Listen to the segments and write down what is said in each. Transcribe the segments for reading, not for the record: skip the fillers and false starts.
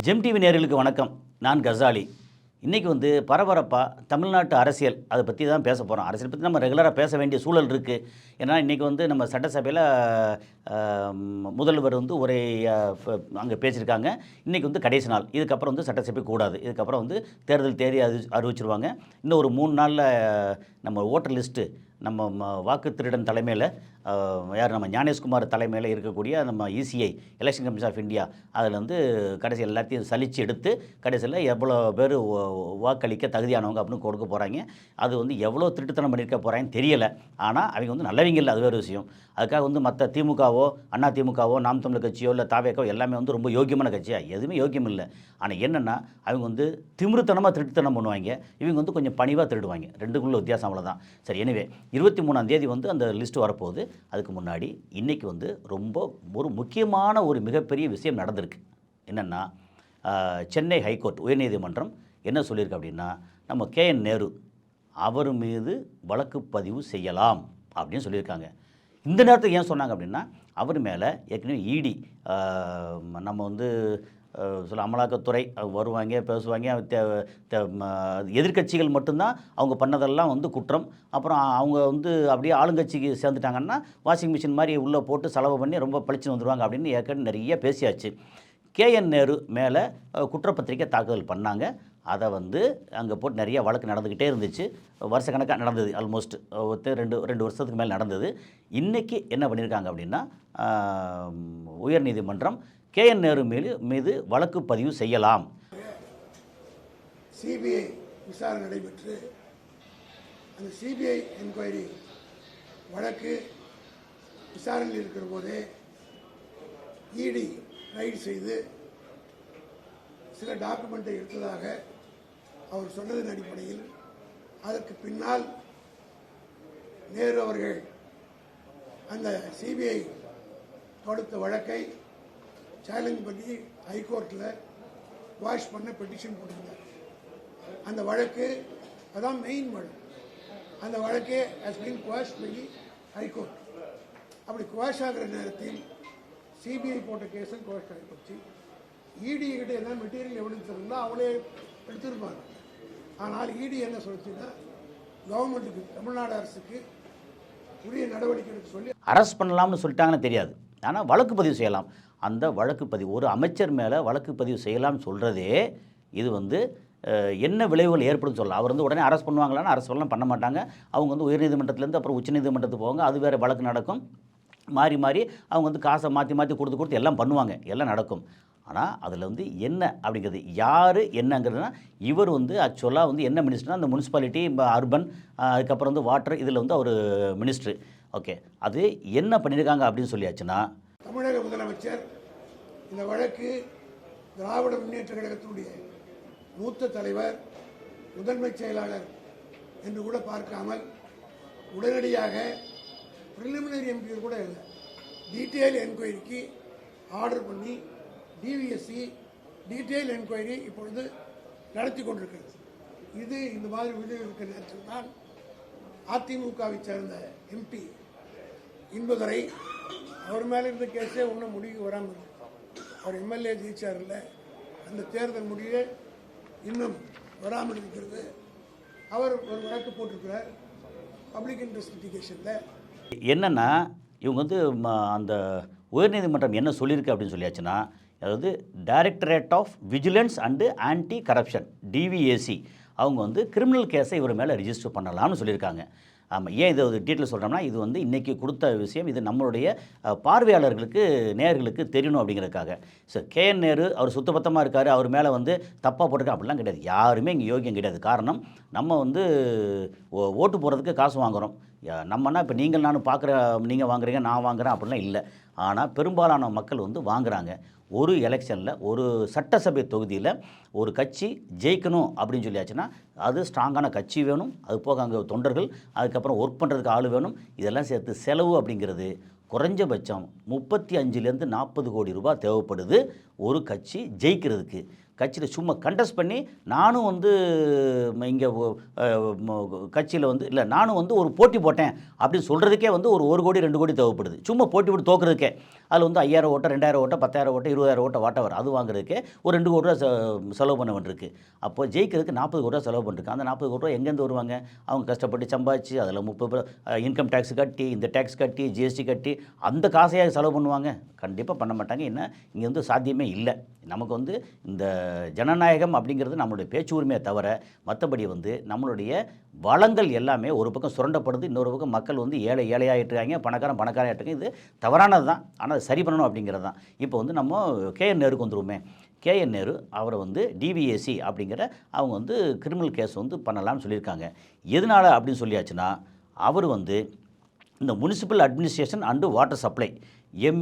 GeM TV நேயர்களுக்கு வணக்கம். நான் கசாலி. இன்றைக்கி பரபரப்பாக தமிழ்நாட்டு அரசியல் அதை பற்றி தான் பேச போகிறோம். அரசியல் பற்றி நம்ம ரெகுலராக பேச வேண்டிய சூழல் இருக்குது. ஏன்னா இன்றைக்கி நம்ம சட்டசபையில் முதல்வர் உரை அங்கே பேசியிருக்காங்க. இன்றைக்கி கடைசி நாள். இதுக்கப்புறம் சட்டசபை கூடாது. இதுக்கப்புறம் தேர்தல் தேதி அறிவிச்சிருவாங்க. இன்னும் ஒரு 3 நாளில் நம்ம ஓட்டர் லிஸ்ட்டு நம்ம வாக்கு திருடன் தலைமையில் யார் நம்ம ஞானேஷ்குமார் தலைமையில் இருக்கக்கூடிய நம்ம ECI election commission of India அதில் கடைசி எல்லாத்தையும் சலித்து எடுத்து கடைசியில் எவ்வளோ பேர் வாக்களிக்க தகுதியானவங்க அப்படின்னு கொடுக்க போகிறாங்க. அது எவ்வளோ திருட்டுத்தனம் பண்ணியிருக்க போகிறாங்கன்னு தெரியலை. ஆனால் அவங்க நல்லவங்க இல்லை, அது வேறு விஷயம். அதுக்காக மற்ற திமுகவோ அண்ணா திமுகவோ நாம் தமிழர் கட்சியோ இல்லை தாவேக்கோ எல்லாமே ரொம்ப யோக்கியமான கட்சியாக எதுவுமே யோக்கியம் இல்லை. ஆனால் என்னென்னா அவங்க திமிருத்தனமாக திருட்டுத்தனம் பண்ணுவாங்க. இவங்க கொஞ்சம் பணிவாக திருடுவாங்க. ரெண்டுக்குள்ள வித்தியாசம் அவ்வளோதான். சரி, எனவே 23ஆம் தேதி அந்த லிஸ்ட்டு வரப்போகுது. அதுக்கு முன்னாடி இன்றைக்கி ரொம்ப ஒரு முக்கியமான ஒரு மிகப்பெரிய விஷயம் நடந்திருக்கு. என்னென்னா சென்னை ஹைகோர்ட் உயர்நீதிமன்றம் என்ன சொல்லியிருக்கு அப்படின்னா, நம்ம KN நேரு அவர் மீது வழக்கு பதிவு செய்யலாம் அப்படின்னு சொல்லியிருக்காங்க. இந்த நேரத்துக்கு ஏன் சொன்னாங்க அப்படின்னா, அவர் மேலே ஏற்கனவே இடி நம்ம சொல்ல அமலாக்கத்துறை வருவாங்க, பேசுவாங்க. எதிர்க்கட்சிகள் மட்டும்தான் அவங்க பண்ணதெல்லாம் குற்றம். அப்புறம் அவங்க அப்படியே ஆளுங்கட்சிக்கு சேர்ந்துட்டாங்கன்னா வாஷிங் மிஷின் மாதிரி உள்ளே போட்டு செலவு பண்ணி ரொம்ப பளிச்சுன்னு வந்துடுவாங்க அப்படின்னு ஏற்கனவே நிறைய பேசியாச்சு. KN நேரு மேலே குற்றப்பத்திரிக்கை தாக்குதல் பண்ணாங்க. அதை அங்கே போட்டு நிறைய வழக்கு நடந்துக்கிட்டே இருந்துச்சு. வருஷக்கணக்காக நடந்தது. ஆல்மோஸ்ட் ரெண்டு வருஷத்துக்கு மேலே நடந்தது. இன்றைக்கி என்ன பண்ணியிருக்காங்க அப்படின்னா, உயர்நீதிமன்றம் KN நேரு மீது வழக்கு பதிவு செய்யலாம். சிபிஐ விசாரணை நடைபெற்று அந்த சிபிஐ என்கொயரி வழக்கு விசாரணையில் இருக்கிற போதே இடி ரைடு செய்து சில டாக்குமெண்ட்டை எடுத்ததாக அவர் சொன்னதன் அடிப்படையில் அதற்கு பின்னால் நேரு அவர்கள் அந்த சிபிஐ தொடுத்த வழக்கை சேலஞ்ச் பண்ணி ஹைகோர்ட்டில் குவாஷ் பண்ண பெட்டிஷன் போட்டிருந்தார். அந்த வழக்கு அதான் மெயின் வழக்கு. அந்த வழக்கே ஹஸ் பீன் குவாஷ் பண்ணி ஹைகோர்ட். அப்படி குவாஷ் ஆகிற நேரத்தில் சிபிஐ போட்ட கேஸும் குவாஷ் ஆகிப்போச்சு. இடி கிட்ட என்ன மெட்டீரியல் எவிடன்ஸ் இருந்தால் அவளே எடுத்திருப்பாங்க. ஆனால் இடி என்ன சொல்லிச்சுன்னா, கவர்மெண்ட்டுக்கு தமிழ்நாடு அரசுக்கு உரிய நடவடிக்கை எடுக்க சொல்லி அரெஸ்ட் பண்ணலாம்னு சொல்லிட்டாங்கன்னு தெரியாது. ஆனால் வழக்கு பதிவு செய்யலாம். அந்த வழக்கு பதிவு ஒரு அமைச்சர் மேலே வழக்கு பதிவு செய்யலாம்னு சொல்கிறதே இது என்ன விளைவுகள் ஏற்படும் சொல்லலாம். அவர் உடனே அரெஸ்ட் பண்ணுவாங்களான்னு அரெஸ்ட் பண்ண மாட்டாங்க. அவங்க உயர்நீதிமன்றத்துலேருந்து அப்புறம் உச்சநீதிமன்றத்துக்கு போவாங்க. அது வேறு வழக்கு நடக்கும். மாறி அவங்க காசை மாற்றி கொடுத்து எல்லாம் பண்ணுவாங்க. எல்லாம் நடக்கும். ஆனால் அதில் என்ன அப்படிங்கிறது யார் என்னங்கிறதுனா, இவர் ஆக்சுவலாக என்ன மினிஸ்டர்னா அந்த முனிசிபாலிட்டி அர்பன் அதுக்கப்புறம் வாட்டர் இதில் அவர் மினிஸ்ட்ரு. ஓகே, அது என்ன பண்ணியிருக்காங்க அப்படின்னு சொல்லியாச்சுன்னா, தமிழக முதலமைச்சர் இந்த வழக்கு திராவிட முன்னேற்ற கழகத்தினுடைய மூத்த தலைவர் முதன்மை செயலாளர் என்று கூட பார்க்காமல் உடனடியாக பிரிலிமினரி என்கொயரி கூட இல்லை, டீட்டெயில் என்கொயரிக்கு ஆர்டர் பண்ணி டிவிஎஸ்சி டீட்டெயில் என்கொயரி இப்பொழுது நடத்தி கொண்டிருக்கிறது. இது இந்த மாதிரி விடுதலை இருக்கிற நேரத்தில் தான் அதிமுகவை சேர்ந்த MP இன்பதுரை அவர் மேலே இருந்த கேஸே ஒன்றும் முடிவு வராமல் இருக்கு. அவர் MLA ஜெயிச்சார் இல்லை, அந்த தேர்தல் முடிவே இன்னும் வராமல் இருக்கிறது. அவர் ஒரு வழக்கு போட்டிருக்கிறார் பப்ளிக் இன்வெஸ்டிகேஷனில். என்னென்னா இவங்க அந்த உயர்நீதிமன்றம் என்ன சொல்லியிருக்கு அப்படின்னு சொல்லியாச்சுன்னா, அதாவது Directorate of Vigilance and Anti Corruption DVAC அவங்க கிரிமினல் கேஸை இவர் மேலே ரிஜிஸ்டர் பண்ணலாம்னு சொல்லியிருக்காங்க. ஆமாம், ஏன் இது ஒரு டீட்டெயில் சொல்கிறோம்னா, இது இன்றைக்கி கொடுத்த விஷயம் இது நம்மளுடைய பார்வையாளர்களுக்கு நேயர்களுக்கு தெரியணும் அப்படிங்கிறதுக்காக. ஸோ KN நேரு அவர் சுத்தபத்தமாக இருக்கார், அவர் மேலே தப்பாக போட்டிருக்கா அப்படிலாம் கிடையாது. யாருமே இங்கே யோகியம் கிடையாது. காரணம், நம்ம ஓட்டு போடுறதுக்கு காசு வாங்குகிறோம். நம்மனா இப்போ நீங்கள் நானும் பார்க்குறேன், நீங்கள் வாங்குறீங்க நான் வாங்குகிறேன் அப்படிலாம் இல்லை. ஆனால் பெரும்பாலான மக்கள் வாங்குகிறாங்க. ஒரு எலெக்ஷனில் ஒரு சட்டசபை தொகுதியில் ஒரு கட்சி ஜெயிக்கணும் அப்படின்னு சொல்லியாச்சுன்னா அது ஸ்ட்ராங்கான கட்சி வேணும். அது போக அங்கே தொண்டர்கள், அதுக்கப்புறம் ஒர்க் பண்ணுறதுக்கு ஆள் வேணும். இதெல்லாம் சேர்த்து செலவு அப்படிங்கிறது குறைஞ்சபட்சம் 35லேருந்து 40 கோடி ரூபாய் தேவைப்படுது ஒரு கட்சி ஜெயிக்கிறதுக்கு. கட்சியில் சும்மா கண்டெஸ்ட் பண்ணி நானும் வந்து இங்கே கட்சியில் வந்து இல்லை நானும் வந்து ஒரு போட்டி போட்டேன் அப்படின்னு சொல்கிறதுக்கே வந்து ஒரு கோடி 2 கோடி தேவைப்படுது. சும்மா போட்டி போட்டு தோக்குறதுக்கே அதில் வந்து 5000 ஓட்டை 2000 ஓட்டை 10000 ஓட்டை 20000 ஓட்டை வாட்டவர் அது வாங்குறதுக்கே ஒரு 2 கோடி ரூபா செலவு பண்ண வேண்டியிருக்கு. அப்போ ஜெயிக்கிறதுக்கு 40 கோடி ரூபா செலவு பண்ணிருக்கு. அந்த 40 கோடி ரூபா எங்கேருந்து வருவாங்க? அவங்க கஷ்டப்பட்டு சம்பாதிச்சு அதில் 30 இன்கம் டேக்ஸ் கட்டி இந்த டேக்ஸ் கட்டி ஜிஎஸ்டி கட்டி அந்த காசையாக செலவு பண்ணுவாங்க? கண்டிப்பாக பண்ண மாட்டாங்க. என்ன இங்கே வந்து சாத்தியமே இல்லை. நமக்கு வந்து இந்த ஜனநாயகம் அப்படிங்கிறது நம்மளுடைய பேச்சு உரிமையை தவிர மற்றபடி வந்து நம்மளுடைய வளங்கள் எல்லாமே ஒரு பக்கம் சுரண்டப்படுது, இன்னொரு பக்கம் மக்கள் வந்து ஏழையாகிட்டு இருக்காங்க, பணக்காரன் இருக்காங்க. இது தவறானது தான். ஆனால் சரி பண்ணணும் அப்படிங்கிறது தான். இப்போ வந்து நம்ம கேஎன் நேருக்கு வந்துருவோமே. கேஎன் நேரு அவரை வந்து டிவிஏசி அப்படிங்கிற அவங்க வந்து கிரிமினல் கேஸ் வந்து பண்ணலாம்னு சொல்லியிருக்காங்க. எதனால் அப்படின்னு சொல்லியாச்சுன்னா அவர் வந்து இந்த municipal administration and water supply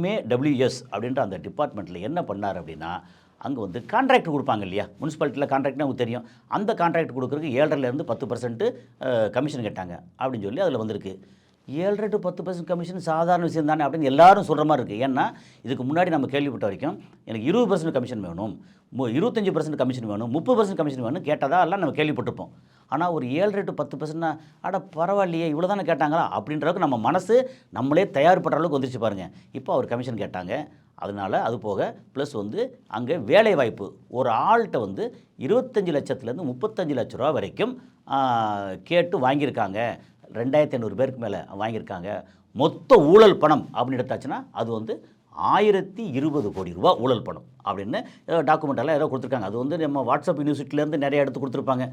MAWS அப்படின்ற அந்த டிபார்ட்மெண்ட்டில் என்ன பண்ணார் அப்படின்னா அங்கே வந்து கான்ட்ராக்ட் கொடுப்பாங்க இல்லையா, முனிசிபாலிட்டியில் கான்ட்ராக்ட்னு நமக்கு தெரியும். அந்த கான்ட்ராக்ட் கொடுக்குறதுக்கு 7.5% 10% கமிஷன் கேட்டாங்க அப்படின்னு சொல்லி அதில் வந்திருக்கு. 7 to 10% கமிஷன் சாதாரண விஷயம் தானே அப்படின்னு எல்லாரும் சொல்கிற மாதிரி இருக்குது. ஏன்னா இதுக்கு முன்னாடி நம்ம கேள்விப்பட்ட வரைக்கும் எனக்கு 20% கமிஷன் வேணும், 25% கமிஷன் வேணும், 30% கமிஷன் வேணும் கேட்டதா எல்லாம் நம்ம கேள்விப்பட்டிருப்போம். ஆனால் ஒரு 7 to 10% அட பரவாயில்லையே இவ்வளோ தானே கேட்டாங்களா அப்படின்றதுக்கு நம்ம மனசு நம்மளே தயார்படுற அளவுக்கு வந்துருச்சு பாருங்கள். இப்போ அவர் கமிஷன் கேட்டாங்க. அதனால் அது போக ப்ளஸ் வந்து அங்கே வேலை வாய்ப்பு ஒரு ஆள்கிட்ட வந்து 25 லட்சத்துலேருந்து 35 லட்ச ரூபா வரைக்கும் கேட்டு வாங்கியிருக்காங்க. 2500 பேருக்கு மேலே வாங்கியிருக்காங்க. மொத்த ஊழல் பணம் அப்படின்னு எடுத்தாச்சுன்னா அது வந்து 1020 கோடி ரூபா ஊழல் பணம் அப்படின்னு டாக்குமெண்ட்டெல்லாம் ஏதோ கொடுத்துருக்காங்க. அது வந்து நம்ம வாட்ஸ்அப் யூனிவர்சிட்டிலேருந்து நிறைய எடுத்து கொடுத்துருப்பாங்க.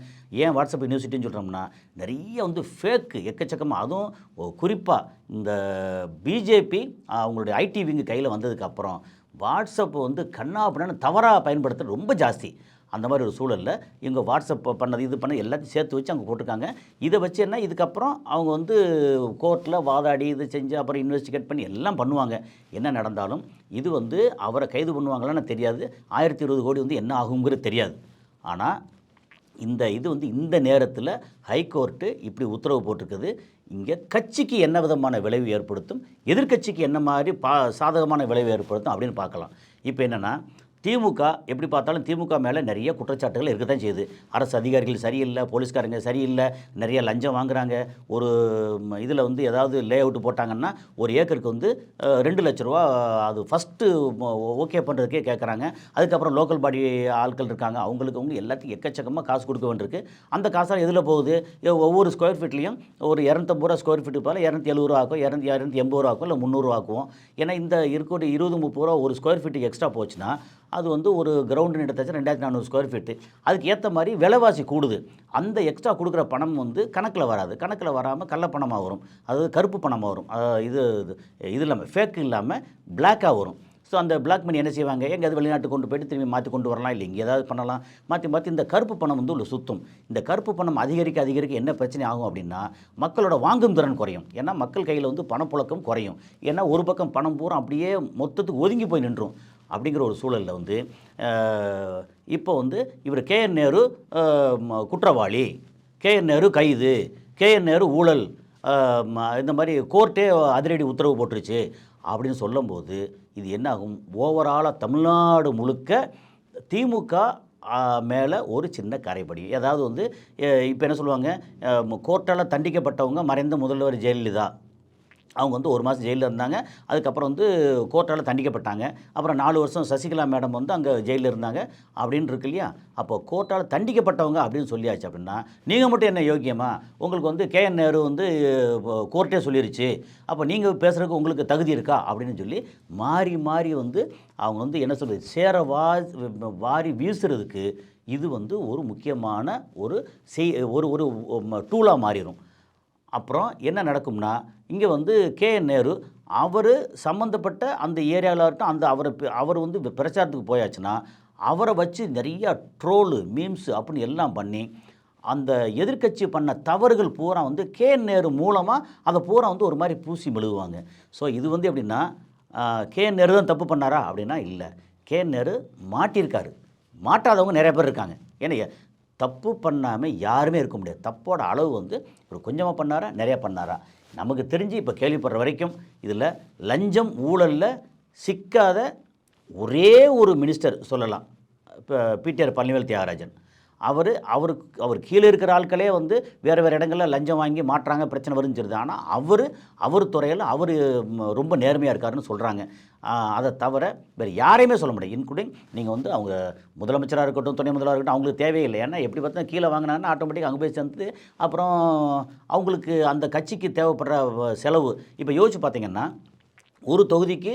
ஏன் வாட்ஸ்அப் யூனிவர்சிட்டின்னு சொல்கிறோம்னா நிறைய வந்து ஃபேக்கு எக்கச்சக்கமாக, அதுவும் குறிப்பாக இந்த பிஜேபி அவங்களுடைய ஐடி விங்கு கையில் வந்ததுக்கப்புறம் வாட்ஸ்அப் வந்து கண்ணாபின்னு தவறாக பயன்படுத்துறது ரொம்ப ஜாஸ்தி. அந்த மாதிரி ஒரு சூழலில் இவங்க வாட்ஸ்அப் பண்ணது இது பண்ண எல்லாத்தையும் சேர்த்து வச்சு அங்கே போட்டிருக்காங்க. இதை வச்சு என்ன இதுக்கப்புறம் அவங்க வந்து கோர்ட்டில் வாதாடி இது செஞ்சு அப்புறம் இன்வெஸ்டிகேட் பண்ணி எல்லாம் பண்ணுவாங்க. என்ன நடந்தாலும் இது வந்து அவரை கைது பண்ணுவாங்களான்னு தெரியாது. 1020 கோடி வந்து என்ன ஆகுங்கிறது தெரியாது. ஆனால் இது வந்து இந்த நேரத்தில் ஹைகோர்ட்டு இப்படி உத்தரவு போட்டிருக்குது. இங்கே கட்சிக்கு என்ன விதமான விளைவு ஏற்படுத்தும், எதிர்க்கட்சிக்கு என்ன மாதிரி சாதகமான விளைவு ஏற்படுத்தும் அப்படின்னு பார்க்கலாம். இப்போ என்னென்னா திமுக எப்படி பார்த்தாலும் திமுக மேலே நிறைய குற்றச்சாட்டுகள் இருக்க தான் செய்யுது. அரசு அதிகாரிகள் சரியில்லை, போலீஸ்காரங்க சரியில்லை, நிறைய லஞ்சம் வாங்குறாங்க. ஒரு இதில் வந்து ஏதாவது லே அவுட் போட்டாங்கன்னா ஒரு ஏக்கருக்கு வந்து 2 லட்ச ரூபா அது ஃபஸ்ட்டு ஓகே பண்ணுறதுக்கே கேட்குறாங்க. அதுக்கப்புறம் லோக்கல் பாடி ஆட்கள் இருக்காங்க, அவங்களுக்கு எல்லாத்துக்கும் எக்கச்சக்கமாக காசு கொடுக்க வேண்டியிருக்கு. அந்த காசால் எதில் போகுது? ஒவ்வொரு ஸ்கொயர் ஃபீட்லேயும் ஒரு 250 ரூபா ஸ்கொயர் ஃபீட்டு போல் 270 ரூபா ஆக்கும், 280 ரூபா ஆக்கும், இல்லை 300 ரூபா ஆக்குவோம். ஏன்னா இந்த இருக்கக்கூடிய 20-30 ரூபா ஒரு ஸ்கொயர் ஃபீட்டுக்கு எக்ஸ்ட்ரா போச்சுன்னா அது வந்து ஒரு கிரவுண்டுன்னு எடுத்தாச்சு 2400 ஸ்கொயர் ஃபீட்டு. அதுக்கு ஏற்ற மாதிரி விலைவாசி கூடுது. அந்த எக்ஸ்ட்ரா கொடுக்குற பணம் வந்து கணக்கில் வராது. கணக்கில் வராமல் கள்ளப்பணமாக வரும், அதாவது கருப்பு பணமாக வரும். இது இல்லாமல் ஃபேக் இல்லாமல் பிளாக்காக வரும். ஸோ அந்த பிளாக் மணி என்ன செய்வாங்க, எங்கேயாவது வெளிநாட்டுக்கு கொண்டு போய்ட்டு திரும்பி மாற்றி கொண்டு வரலாம், இல்லை இங்கே ஏதாவது பண்ணலாம், மாற்றி இந்த கருப்பு பணம் வந்து உள்ள சுத்தம். இந்த கருப்பு பணம் அதிகரிக்க என்ன பிரச்சனை ஆகும் அப்படின்னா மக்களோட வாங்கும் திறன் குறையும். ஏன்னா மக்கள் கையில் வந்து பணப்புழக்கம் குறையும். ஏன்னா ஒரு பக்கம் பணம் பூரா அப்படியே மொத்தத்துக்கு ஒதுங்கி போய் நின்றும். அப்படிங்கிற ஒரு சூழலில் வந்து இப்போ வந்து இவர் கேஎன் நேரு குற்றவாளி, கேஎன் நேரு கைது, கேஎன் நேரு ஊழல், இந்த மாதிரி கோர்ட்டே அதிரடி உத்தரவு போட்டுருச்சு அப்படின்னு சொல்லும்போது இது என்ன ஆகும்? ஓவராலாக தமிழ்நாடு முழுக்க திமுக மேலே ஒரு சின்ன கரைப்படி. ஏதாவது வந்து இப்போ என்ன சொல்லுவாங்க, கோர்ட்டால் தண்டிக்கப்பட்டவங்க மறைந்த முதல்வர் ஜெயலலிதா, அவங்க வந்து 1 மாதம் ஜெயிலில் இருந்தாங்க. அதுக்கப்புறம் வந்து கோர்ட்டால் தண்டிக்கப்பட்டாங்க. அப்புறம் 4 வருஷம் சசிகலா மேடம் வந்து அங்கே ஜெயிலில் இருந்தாங்க அப்படின்னு இருக்கு இல்லையா. அப்போ கோர்ட்டால் தண்டிக்கப்பட்டவங்க அப்படின்னு சொல்லியாச்சு அப்படின்னா நீங்கள் மட்டும் என்ன யோக்கியமா? உங்களுக்கு வந்து கேஎன் நேரு வந்து கோர்ட்டே சொல்லிருச்சு, அப்போ நீங்கள் பேசுகிறதுக்கு உங்களுக்கு தகுதி இருக்கா அப்படின்னு சொல்லி மாறி வந்து அவங்க வந்து என்ன சொல்கிறது வாரி வீசுறதுக்கு இது வந்து ஒரு முக்கியமான ஒரு டூலாக மாறிடும். அப்புறம் என்ன நடக்கும்னா இங்கே வந்து கேஎன் நேரு அவர் சம்மந்தப்பட்ட அந்த ஏரியாவில் இருக்கட்டும், அவர் வந்து பிரச்சாரத்துக்கு போயாச்சுன்னா அவரை வச்சு நிறையா ட்ரோலு மீம்ஸு அப்படின்னு எல்லாம் பண்ணி அந்த எதிர்க்கட்சி பண்ண தவறுகள் பூரா வந்து கேஎன் நேரு மூலமாக அதை பூரா வந்து ஒரு மாதிரி பூசி மெழுகுவாங்க. ஸோ இது வந்து எப்படின்னா கேஎன் நேரு தான் தப்பு பண்ணாரா அப்படின்னா இல்லை, கேஎன் நேரு மாட்டியிருக்காரு. மாட்டாதவங்க நிறைய பேர் இருக்காங்க. ஏன்னா தப்பு பண்ணாமல் யாருமே இருக்க முடியாது. தப்போட அளவு வந்து ஒரு கொஞ்சமாக பண்ணாரா நிறையா பண்ணாரா? நமக்கு தெரிஞ்சு இப்போ கேள்விப்படுற வரைக்கும் இதில் லஞ்சம் ஊழலில் சிக்காத ஒரே ஒரு மினிஸ்டர் சொல்லலாம், பிடிஆர் பழனிவேல் தியாகராஜன். அவர் கீழே இருக்கிற ஆட்களே வந்து வேறு இடங்களில் லஞ்சம் வாங்கி மாட்டுறாங்க, பிரச்சனை வருஞ்சிருது. ஆனால் அவர் துறையில் ரொம்ப நேர்மையாக இருக்காருன்னு சொல்கிறாங்க. அதை தவிர வேறு யாரையுமே சொல்ல முடியாது. இன்க்ளூடிங் நீங்கள் வந்து அவங்க முதலமைச்சராக இருக்கட்டும், துணை முதல்வராக இருக்கட்டும், அவங்களுக்கு தேவையில்லை. ஏன்னா எப்படி பார்த்தா கீழே வாங்கினாங்கன்னா ஆட்டோமேட்டிக்காக அங்கே போய் சேர்ந்து அப்புறம் அவங்களுக்கு அந்த கட்சிக்கு தேவைப்படுற செலவு. இப்போ யோசிச்சு பார்த்தீங்கன்னா ஒரு தொகுதிக்கு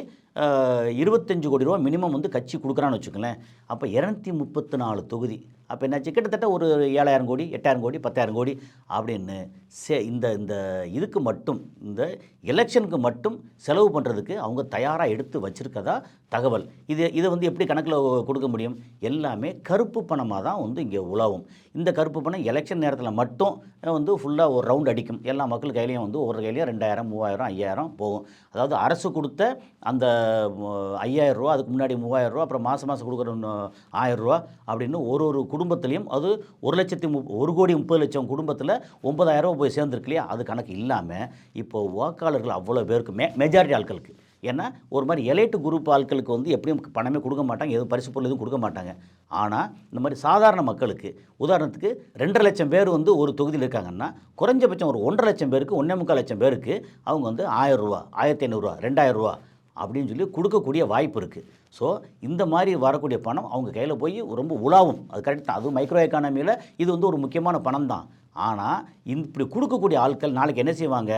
25 கோடி ரூபா மினிமம் வந்து கட்சி கொடுக்குறான்னு வச்சுக்கோங்களேன். அப்போ 234 தொகுதி. அப்போ என்னாச்சு, கிட்டத்தட்ட ஒரு 7,000 கோடி, 8,000 கோடி, 10,000 கோடி அப்படின்னு இந்த இதுக்கு மட்டும், இந்த எலெக்ஷனுக்கு மட்டும் செலவு பண்ணுறதுக்கு அவங்க தயாராக எடுத்து வச்சுருக்கதா தகவல். இதை வந்து எப்படி கணக்கில் கொடுக்க முடியும்? எல்லாமே கருப்பு பணமாக தான் வந்து இங்கே உலாவும். இந்த கருப்பு பணம் எலெக்ஷன் நேரத்தில் மட்டும் வந்து ஃபுல்லாக ஒரு ரவுண்ட் அடிக்கும். எல்லா மக்கள் கையிலையும் வந்து ஒவ்வொரு கையிலையும் 2,000, 3,000, 5,000 போகும். அதாவது அரசு கொடுத்த அந்த 5,000 ரூபா, அதுக்கு முன்னாடி 3,000 ரூபா, அப்புறம் மாதம் கொடுக்குற 1,000 ரூபா அப்படின்னு ஒரு குடும்பத்துலேயும், அது 1,30,30,000 குடும்பத்தில் 9,000 ரூபா போய் சேர்ந்துருக்கு இல்லையா? அது கணக்கு இல்லாமல் இப்போ வாக்காளர்கள் அவ்வளோ பேருக்கு மெஜாரிட்டி ஆட்களுக்கு, ஏன்னா ஒரு மாதிரி எலைட்டு குரூப் ஆட்களுக்கு வந்து எப்படியும் பணமே கொடுக்க மாட்டாங்க, எதுவும் பரிசு பொருள் எதுவும் கொடுக்க மாட்டாங்க. ஆனால் இந்த மாதிரி சாதாரண மக்களுக்கு, உதாரணத்துக்கு 2,5 லட்சம் பேர் வந்து ஒரு தொகுதியில் இருக்காங்கன்னா குறைஞ்சபட்சம் ஒரு 1,5 லட்சம் பேருக்கு, 1,4 லட்சம் பேருக்கு அவங்க வந்து 1,000 ரூபா, 1,500 ரூபா, 2,000 ரூபா அப்படின்னு சொல்லி கொடுக்கக்கூடிய வாய்ப்பு இருக்குது. ஸோ இந்த மாதிரி வரக்கூடிய பணம் அவங்க கையில் போய் ரொம்ப உலாவும். அது கரெக்ட் தான். அதுவும் மைக்ரோ எக்கானமியில் இது வந்து ஒரு முக்கியமான பணம் தான். ஆனால் இப்படி கொடுக்கக்கூடிய ஆட்கள் நாளைக்கு என்ன செய்வாங்க?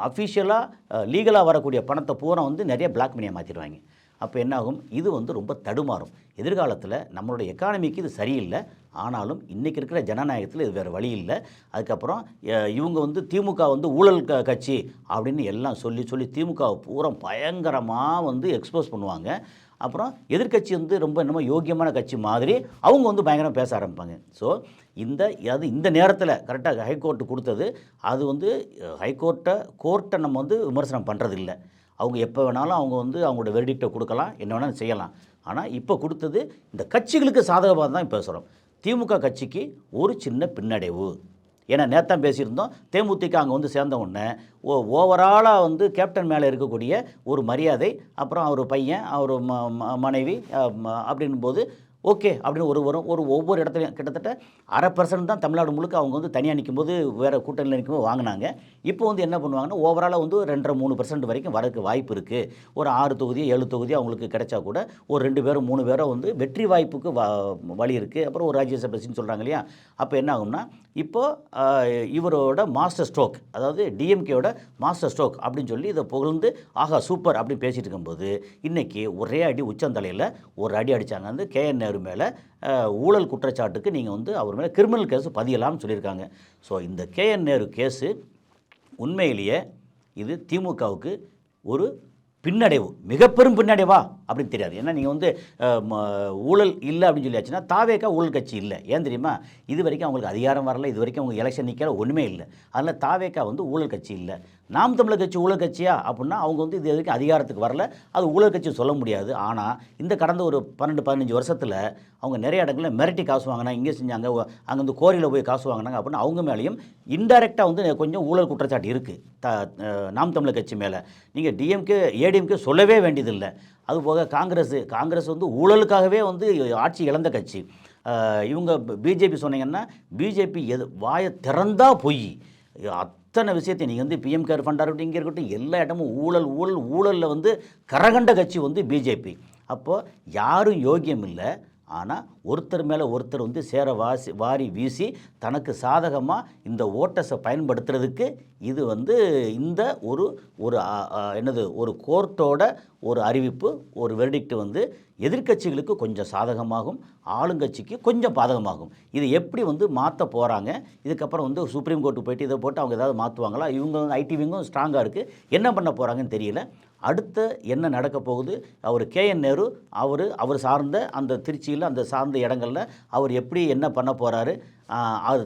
அஃபிஷியலாக லீகலாக வரக்கூடிய பணத்தை பூரா வந்து நிறைய பிளாக் மணியாக மாற்றிடுவாங்க. அப்போ என்னாகும்? இது வந்து ரொம்ப தடுமாறும். எதிர்காலத்தில் நம்மளுடைய எக்கானமிக்கு இது சரியில்லை. ஆனாலும் இன்றைக்கி இருக்கிற ஜனநாயகத்தில் இது வேறு வழி இல்லை. அதுக்கப்புறம் இவங்க வந்து திமுக வந்து ஊழல் கட்சி அப்படின்னு எல்லாம் சொல்லி திமுகவை பூரா பயங்கரமாக வந்து எக்ஸ்போஸ் பண்ணுவாங்க. அப்புறம் எதிர்க்கட்சி வந்து ரொம்ப என்னமோ யோக்கியமான கட்சி மாதிரி அவங்க வந்து பயங்கரமாக பேச ஆரம்பிப்பாங்க. ஸோ இந்த நேரத்தில் கரெக்டாக ஹைகோர்ட்டு கொடுத்தது, அது வந்து கோர்ட்டை நம்ம வந்து விமர்சனம் பண்ணுறது இல்லை. அவங்க எப்போ வேணாலும் அவங்க வந்து அவங்களோட வெர்டிக்டை கொடுக்கலாம், என்ன வேணாலும் செய்யலாம். ஆனால் இப்போ கொடுத்தது இந்த கட்சிகளுக்கு சாதகமாக தான் பேசுகிறோம். திமுக கட்சிக்கு ஒரு சின்ன பின்னடைவு. ஏன்னா நேத்தான் பேசியிருந்தோம், தேமுதிக அங்கே வந்து சேர்ந்த உடனே ஓவராலாக வந்து கேப்டன் மேலே இருக்கக்கூடிய ஒரு மரியாதை, அப்புறம் அவர் பையன், அவர் மனைவி அப்படின்போது ஓகே அப்படின்னு ஒவ்வொரு இடத்துலையும் கிட்டத்தட்ட 0.5% தான் தமிழ்நாடு முழுக்க அவங்க வந்து தனியாக நிற்கும்போது, வேறு கூட்டணியில் நிற்கும்போது வாங்கினாங்க. இப்போ வந்து என்ன பண்ணுவாங்கன்னா ஓவராலாக வந்து 2.5-3% வரைக்கும் வரக்கு வாய்ப்பு இருக்குது. ஒரு 6 தொகுதி 7 தொகுதி அவங்களுக்கு கிடைச்சா கூட ஒரு 2 பேரும் 3 பேரோ வந்து வெற்றி வாய்ப்புக்கு வழி இருக்குது. அப்புறம் ஒரு ராஜ்யசபா சீட்னு சொல்கிறாங்க இல்லையா? அப்போ என்ன ஆகும்னா இப்போது இவரோட மாஸ்டர் ஸ்ட்ரோக், அதாவது டிஎம்கேயோட மாஸ்டர் ஸ்ட்ரோக் அப்படின்னு சொல்லி இதை புகழ்ந்து ஆஹா சூப்பர் அப்படின்னு பேசிகிட்டு இருக்கும்போது இன்றைக்கி ஒரே அடி உச்சந்தலையில் ஒரு அடி அடித்தாங்க. வந்து KN நேரு மேலே ஊழல் குற்றச்சாட்டுக்கு நீங்கள் வந்து அவர் மேலே கிரிமினல் கேஸ் பதியலாம்னு சொல்லியிருக்காங்க. ஸோ இந்த KN நேரு கேஸு உண்மையிலேயே இது திமுகவுக்கு ஒரு பின்னடைவு, மிக பெரும் பின்னடைவா அப்படின்னு தெரியாது. ஏன்னா நீங்கள் வந்து ஊழல் இல்லை அப்படின்னு சொல்லியாச்சுன்னா தாவேக்கா ஊழல் கட்சி இல்லை. ஏன் தெரியுமா? இது வரைக்கும் அவங்களுக்கு அதிகாரம் வரல, இது வரைக்கும் அவங்க எலெக்ஷன் நிற்கிற ஒன்றுமே இல்லை. அதனால் தாவேக்கா வந்து ஊழல் கட்சி இல்லை. நாம் தமிழர் கட்சி ஊழல் கட்சியா அப்படின்னா அவங்க வந்து இது வரைக்கும் அதிகாரத்துக்கு வரல, அது ஊழல் கட்சி சொல்ல முடியாது. ஆனால் இந்த கடந்த ஒரு 12-15 வருஷத்தில் அவங்க நிறைய இடங்களில் மிரட்டி காசு வாங்கினா, இங்கே செஞ்சாங்க, அங்கே வந்து கோரியில் போய் காசு வாங்கினாங்க அப்படின்னு அவங்க மேலேயும் இன்டைரக்டாக வந்து கொஞ்சம் ஊழல் குற்றச்சாட்டு இருக்குது நாம் தமிழர் கட்சி மேலே. நீங்கள் ஏடிஎம்கே சொல்லவே வேண்டியதில்லை. அதுபோக காங்கிரஸ் வந்து ஊழலுக்காகவே வந்து ஆட்சி இழந்த கட்சி. இவங்க பிஜேபி சொன்னீங்கன்னா பிஜேபி வாயை திறந்தா பொய். அத்தனை விஷயத்தை நீங்கள் வந்து பிஎம் கேர் ஃபண்டாக இருக்கட்டும், இங்கே இருக்கட்டும், எல்லா இடமும் ஊழலில் வந்து கரகண்ட கட்சி வந்து பிஜேபி. அப்போது யாரும் யோக்கியம் இல்லை. ஆனால் ஒருத்தர் மேலே ஒருத்தர் வந்து வாரி வீசி தனக்கு சாதகமாக இந்த ஓட்டஸை பயன்படுத்துறதுக்கு இது வந்து இந்த ஒரு கோர்ட்டோட ஒரு அறிவிப்பு, ஒரு வெர்டிக்ட் வந்து எதிர்க்கட்சிகளுக்கு கொஞ்சம் சாதகமாகும், ஆளுங்கட்சிக்கு கொஞ்சம் பாதகமாகும். இது எப்படி வந்து மாற்ற போகிறாங்க? இதுக்கப்புறம் வந்து சுப்ரீம் கோர்ட்டு போயிட்டு இதை போட்டு அவங்க ஏதாவது மாற்றுவாங்களா? இவங்க வந்து ஐடிவிங்கும் ஸ்ட்ராங்காக இருக்குது, என்ன பண்ண போகிறாங்கன்னு தெரியல. அடுத்து என்ன நடக்க போகுது? அவர் KN நேரு அவர் சார்ந்த அந்த திருச்சியில் அந்த சார்ந்த இடங்களில் அவர் எப்படி என்ன பண்ண போகிறாரு, அது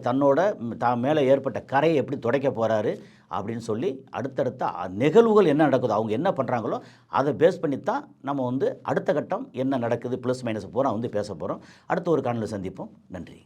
தான் மேலே ஏற்பட்ட கரையை எப்படி துடைக்க போகிறாரு அப்படின்னு சொல்லி அடுத்தடுத்த நிகழ்வுகள் என்ன நடக்குது, அவங்க என்ன பண்ணுறாங்களோ அதை பேஸ் பண்ணி தான் நம்ம வந்து அடுத்த கட்டம் என்ன நடக்குது ப்ளஸ் மைனஸ் பூரா வந்து பேச போகிறோம். அடுத்த ஒரு காணொளியில் சந்திப்போம். நன்றி.